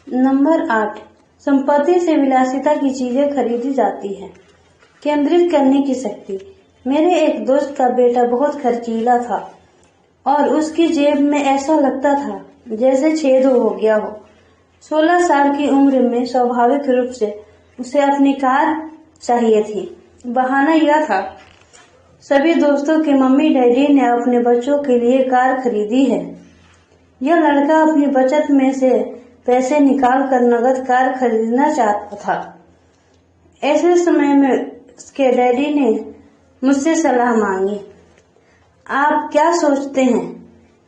Number 8। संपत्ति से विलासिता की चीजें खरीदी जाती है। केंद्रित करने की शक्ति। मेरे एक दोस्त का बेटा बहुत खर्चीला था और उसकी जेब में ऐसा लगता था जैसे छेद हो गया हो। 16 साल की उम्र में स्वाभाविक रूप से उसे अपनी कार चाहिए थी। बहाना यह था, सभी दोस्तों के मम्मी डैडी ने अपने बच्चों के लिए कार खरीदी है। यह लड़का अपनी बचत में से पैसे निकाल कर नगद कार खरीदना चाहता था। ऐसे समय में उसके डैडी ने मुझसे सलाह मांगी। आप क्या सोचते हैं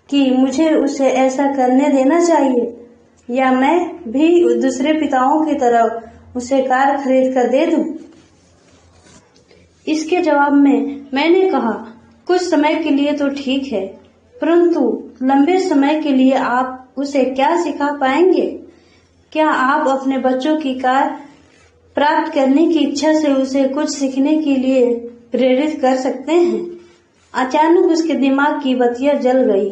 कि मुझे उसे ऐसा करने देना चाहिए या मैं भी दूसरे पिताओं की तरह उसे कार खरीद कर दे दूं? इसके जवाब में मैंने कहा, कुछ समय के लिए तो ठीक है, परंतु लंबे समय के लिए आप उसे क्या सिखा पाएंगे? क्या आप अपने बच्चों की कार प्राप्त करने की इच्छा से उसे कुछ सीखने के लिए प्रेरित कर सकते हैं? अचानक उसके दिमाग की बत्तियां जल गई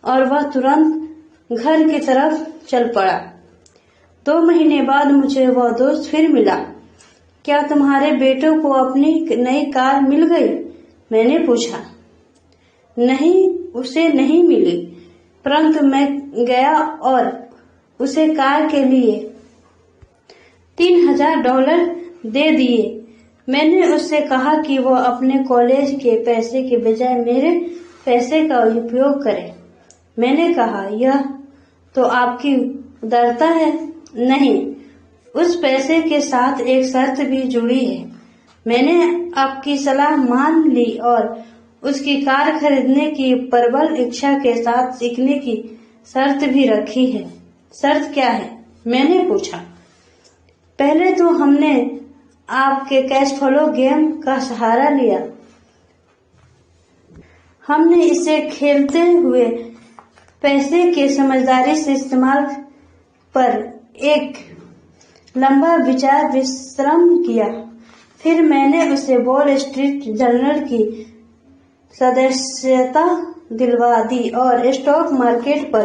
और वह तुरंत घर की तरफ चल पड़ा। 2 महीने बाद मुझे वह दोस्त फिर मिला। क्या तुम्हारे बेटों को अपनी नई कार मिल गई? मैंने पूछा। नहीं, उसे नहीं मिली, परंतु मैं गया और उसे कार के लिए $3000 दे दिए। मैंने उससे कहा कि वह अपने कॉलेज के पैसे के बजाय मेरे पैसे का उपयोग करे। मैंने कहा, यह तो आपकी उदारता है। नहीं, उस पैसे के साथ एक शर्त भी जुड़ी है। मैंने आपकी सलाह मान ली और उसकी कार खरीदने की प्रबल इच्छा के साथ सीखने की शर्त भी रखी है। शर्त क्या है? मैंने पूछा। पहले तो हमने आपके कैश फ्लो गेम का सहारा लिया। हमने इसे खेलते हुए पैसे के समझदारी से इस्तेमाल पर एक लंबा विचार विश्राम किया। फिर मैंने उसे वॉल स्ट्रीट जर्नल की सदस्यता दिलवा दी और स्टॉक मार्केट पर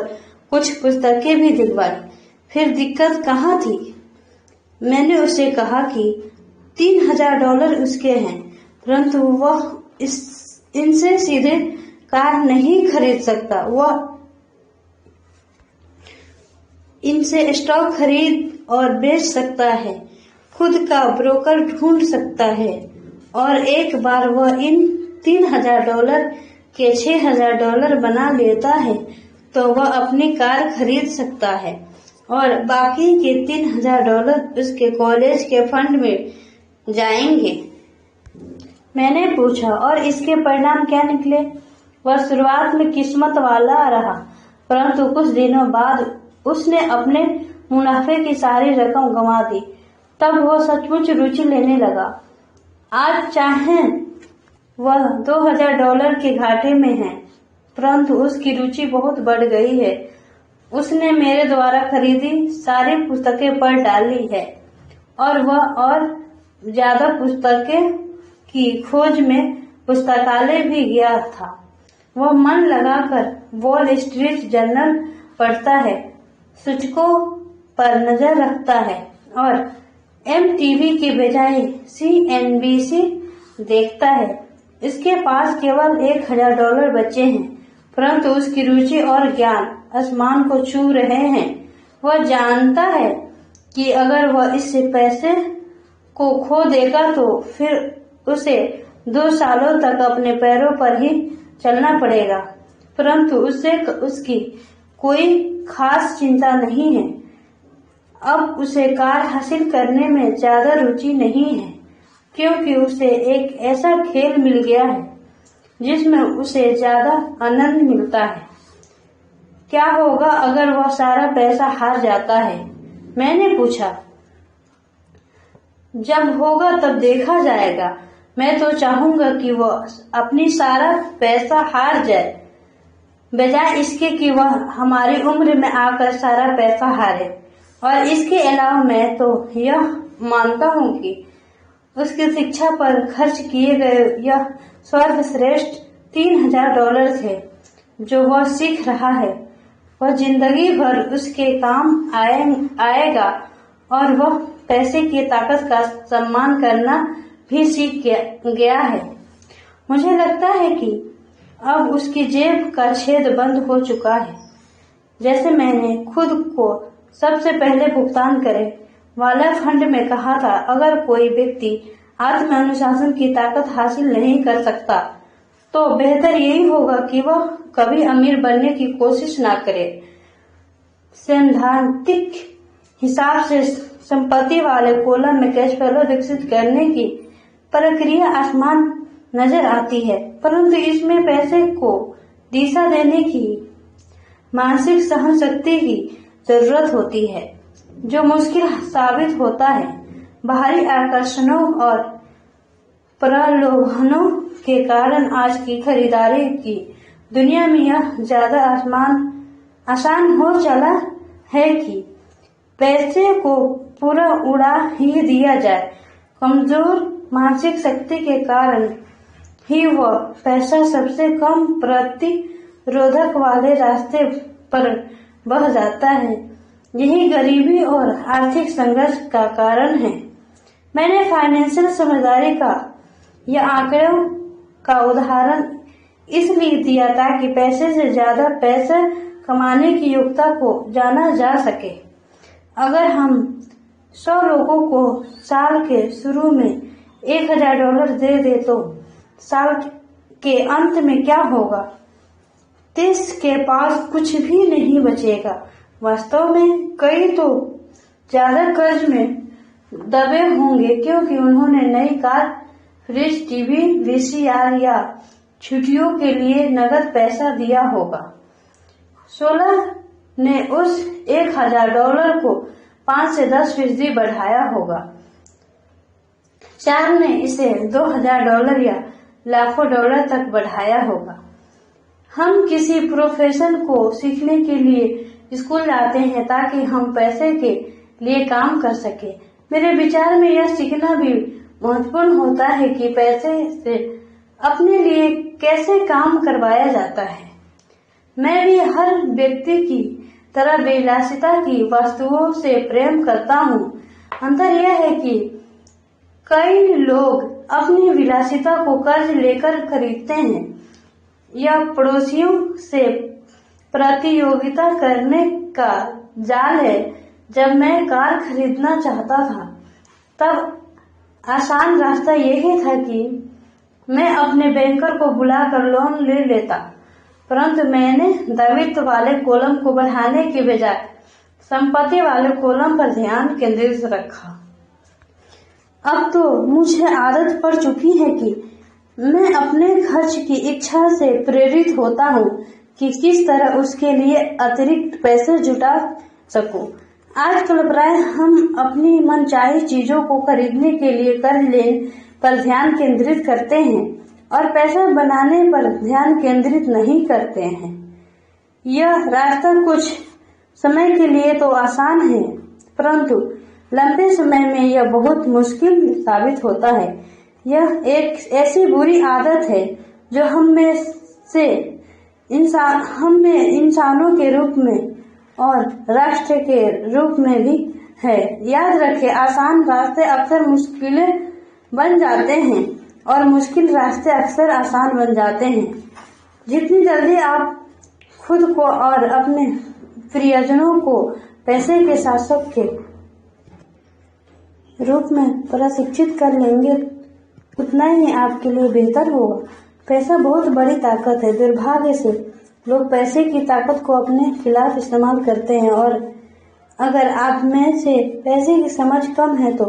कुछ पुस्तकें भी दिलवाई। फिर दिक्कत कहाँ थी? मैंने उसे कहा कि $3000 उसके हैं, परंतु वह इनसे सीधे कार नहीं खरीद सकता। वह इनसे स्टॉक खरीद और बेच सकता है, खुद का ब्रोकर ढूंढ सकता है और एक बार वह इन $3000 के $6000 बना लेता है तो वह अपनी कार खरीद सकता है और बाकी के $3000 उसके कॉलेज के फंड में जाएंगे। मैंने पूछा, और इसके परिणाम क्या निकले? वह शुरुआत में किस्मत वाला रहा, परंतु कुछ दिनों बाद उसने अपने मुनाफे की सारी रकम गंवा दी। तब वह सचमुच रुचि लेने लगा। आज चाहे वह $2000 के घाटे में है, परंतु उसकी रुचि बहुत बढ़ गई है। उसने मेरे द्वारा खरीदी सारी पुस्तकें पढ़ डाली है और वह और ज्यादा पुस्तकें की खोज में पुस्तकालय भी गया था। वह मन लगाकर वॉल स्ट्रीट जर्नल पढ़ता है, सूचकों पर नजर रखता है और MTV के बजाय CNBC देखता है। इसके पास केवल $1000 बचे हैं, परंतु उसकी रुचि और ज्ञान आसमान को छू रहे हैं। वह जानता है कि अगर वह इस पैसे को खो देगा तो फिर उसे 2 सालों तक अपने पैरों पर ही चलना पड़ेगा, परंतु उससे उसकी कोई खास चिंता नहीं है। अब उसे कार हासिल करने में ज्यादा रुचि नहीं है, क्योंकि उसे एक ऐसा खेल मिल गया है जिसमें उसे ज्यादा आनंद मिलता है। क्या होगा अगर वह सारा पैसा हार जाता है? मैंने पूछा। जब होगा तब देखा जाएगा। मैं तो चाहूंगा कि वह अपनी सारा पैसा हार जाए, बजाय इसके कि वह हमारी उम्र में आकर सारा पैसा हारे। और इसके अलावा मैं तो यह मानता हूँ कि उसकी शिक्षा पर खर्च किए गए यह सर्वश्रेष्ठ $3000 थे जो वह सीख रहा है। वह जिंदगी भर उसके काम आएगा और वह पैसे की ताकत का सम्मान करना भी सीख गया है। मुझे लगता है कि अब उसकी जेब का छेद बंद हो चुका है। जैसे मैंने खुद को सबसे पहले भुगतान करे वाला फंड में कहा था, अगर कोई व्यक्ति आत्म अनुशासन की ताकत हासिल नहीं कर सकता तो बेहतर यही होगा कि वह कभी अमीर बनने की कोशिश ना करे। सैद्धांतिक हिसाब से संपत्ति वाले कॉलम में कैश फ्लो विकसित करने की प्रक्रिया आसान नजर आती है, परंतु इसमें पैसे को दिशा देने की मानसिक सहन शक्ति की जरूरत होती है, जो मुश्किल साबित होता है। बाहरी आकर्षणों और प्रलोभनों के कारण आज की खरीदारी की दुनिया में यह ज्यादा आसान हो चला है कि पैसे को पूरा उड़ा ही दिया जाए। कमजोर मानसिक शक्ति के कारण ही वह पैसा सबसे कम प्रतिरोधक वाले रास्ते पर बह जाता है। यही गरीबी और आर्थिक संघर्ष का कारण है। मैंने फाइनेंशियल समझदारी का यह आंकड़ों का उदाहरण इसलिए दिया ताकि पैसे से ज्यादा पैसा कमाने की योग्यता को जाना जा सके। अगर हम 100 लोगों को साल के शुरू में $1000 दे दे तो साल के अंत में क्या होगा? 30 के पास कुछ भी नहीं बचेगा। वास्तव में कई तो ज्यादा कर्ज में दबे होंगे क्योंकि उन्होंने नई कार, फ्रिज, टीवी, VCR या छुट्टियों के लिए नगद पैसा दिया होगा। 16 ने उस $1000 को 5 से 10% बढ़ाया होगा। 4 ने इसे $2000 या लाखों डॉलर तक बढ़ाया होगा। हम किसी प्रोफेशन को सीखने के लिए स्कूल जाते हैं ताकि हम पैसे के लिए काम कर सके। मेरे विचार में यह सीखना भी महत्वपूर्ण होता है कि पैसे से अपने लिए कैसे काम करवाया जाता है। मैं भी हर व्यक्ति की तरह विलासिता की वस्तुओं से प्रेम करता हूँ। अंतर यह है कि कई लोग अपनी विलासिता को कर्ज लेकर खरीदते हैं। यह पड़ोसियों से प्रतियोगिता करने का जाल है। जब मैं कार खरीदना चाहता था तब आसान रास्ता यही था कि मैं अपने बैंकर को बुलाकर लोन ले लेता, परंतु मैंने दायित्व वाले कॉलम को बढ़ाने के बजाय संपत्ति वाले कॉलम पर ध्यान केंद्रित रखा। अब तो मुझे आदत पड़ चुकी है कि मैं अपने खर्च की इच्छा से प्रेरित होता हूँ कि किस तरह उसके लिए अतिरिक्त पैसे जुटा सकूं। आजकल प्राय हम अपनी मनचाही चीजों को खरीदने के लिए कर्ज लेने पर ध्यान केंद्रित करते हैं और पैसा बनाने पर ध्यान केंद्रित नहीं करते हैं। यह रास्ता कुछ समय के लिए तो आसान है, परंतु लंबे समय में यह बहुत मुश्किल साबित होता है। यह एक ऐसी बुरी आदत है जो हम में इंसानों के रूप में और राष्ट्र के रूप में भी है। याद रखें, आसान रास्ते अक्सर मुश्किलें बन जाते हैं और मुश्किल रास्ते अक्सर आसान बन जाते हैं। जितनी जल्दी आप खुद को और अपने प्रियजनों को पैसे के शासक के रूप में प्रशिक्षित कर लेंगे, उतना ही आपके लिए बेहतर होगा। पैसा बहुत बड़ी ताकत है। दुर्भाग्य से लोग पैसे की ताकत को अपने खिलाफ इस्तेमाल करते हैं और अगर आप में से पैसे की समझ कम है तो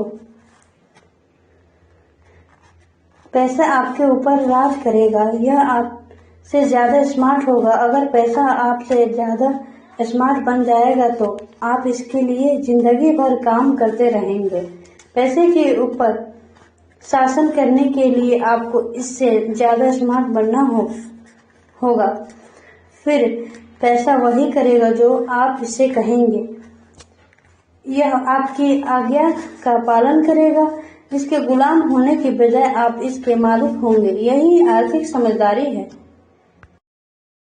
पैसा आपके ऊपर राज करेगा। यह आपसे ज्यादा स्मार्ट होगा। अगर पैसा आपसे ज्यादा स्मार्ट बन जाएगा तो आप इसके लिए जिंदगी भर काम करते रहेंगे। पैसे के ऊपर शासन करने के लिए आपको इससे ज्यादा स्मार्ट बनना होगा। फिर पैसा वही करेगा जो आप इसे कहेंगे। यह आपकी आज्ञा का पालन करेगा। इसके गुलाम होने के बजाय आप इसके मालिक होंगे। यही आर्थिक समझदारी है।